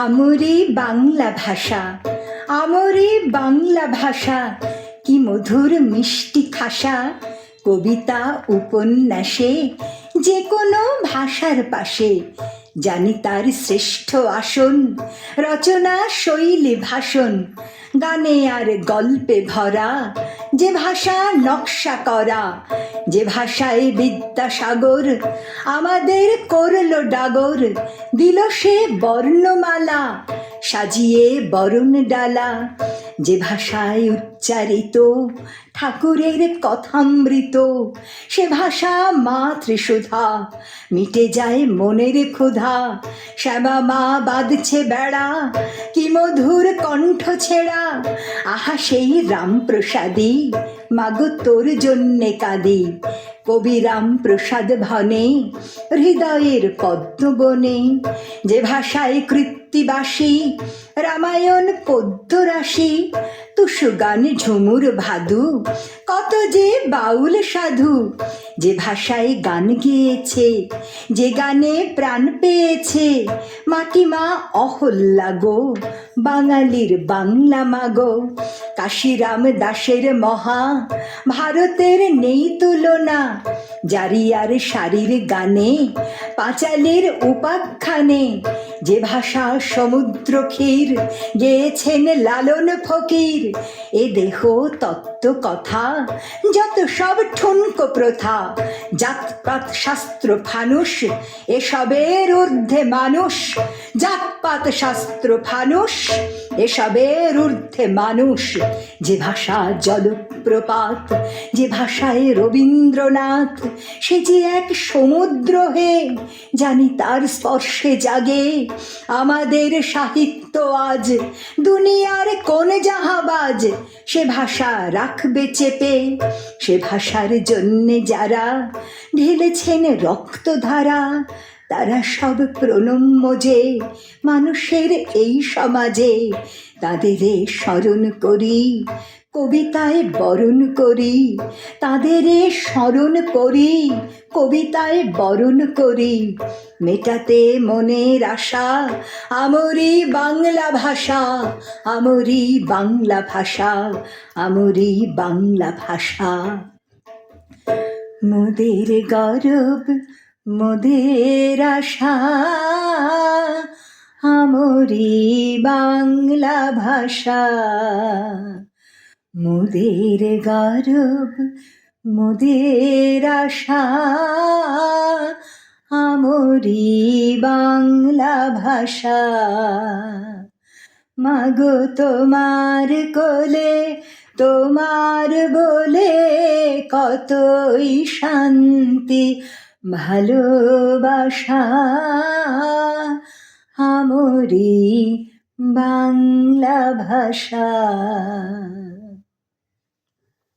আমরি বাংলা ভাষা, আমরি বাংলা ভাষা, কি মধুর মিষ্টি খাসা। কবিতা উপন্যাসে যে কোনো ভাষার পাশে জানি তার শ্রেষ্ঠ আসন। রচনা শৈলী ভাষণ গানে আর গল্পে ভরা, যে ভাষা নকশা করা, যে ভাষায় বিদ্যাসাগর আমাদের করল ডাগর। দিল সে বর্ণমালা সাজিয়ে বরণ ডালা, যে ভাষায় উচ্চারিত ঠাকুরের কথামৃত। সে ভাষা মাতৃসুধা, মিটে যায় মনের ক্ষুধা। শ্যামা মা বাঁধছে বেড়া, কি মধুর কণ্ঠ ছেড়া। আহা সেই রামপ্রসাদী, মাগো তোর জন্যে কাঁদি। কবি রামপ্রসাদ ভনে হৃদয়ের পদ্মবনে, যে ভাষায় কৃত্তিবাসী রামায়ণ পদ্য রাশি। টুসু গান ঝুমুর ভাদু, কত যে বাউল সাধু। যে ভাষায় গান গেয়েছে, যে গানে প্রাণ পেয়েছে মাটিমা অহল্যা গো, বাঙালির বাংলা মাগো। কাশিরাম দাসের মহা ভারতের নেই তুলনা, জারিয়ার শাড়ির গানে পাঁচালির উপাখ্যানে। যে ভাষা সমুদ্র ক্ষীর গেয়েছেন লালন ফকির। এ দেহ তত্ত্ব কথা যত সব ঠুনকো প্রথা, জাতপাত শাস্ত্র ফানুষ এসবের ঊর্ধ্বে মানুষ। জাতপাত শাস্ত্র ফানুষ এসবের ঊর্ধ্বে মানুষ। যে ভাষা জলপ্রপাত, যে ভাষায় রবীন্দ্রনাথ, সে যে এক সমুদ্র হে, জানি তার স্পর্শে জাগে আমাদের সাহিত্য আজ। দুনিয়ার কোন জাহাবাজ সে ভাষা রাখবে চেপে, সে ভাষার জন্যে যারা ঢেলেছেন রক্তধারা। তারা সব প্রণম্য যে মানুষের এই সমাজে, তাদের স্মরণ করি কবিতায় বরণ করি। তাদের স্মরণ করি কবিতায় বরণ করি। মেটাতে মনের আশা আমরি বাংলা ভাষা, আমরি বাংলা ভাষা, আমরি বাংলা ভাষা। মোদের গরব মোদের আশা, আমরি বাংলা ভাষা। মোদের গরব মোদের আশা, আমরি বাংলা ভাষা। মাগো তোমার কোলে তোমার বলে কতই শান্তি ভালোবাসা, আমরি বাংলা ভাষা।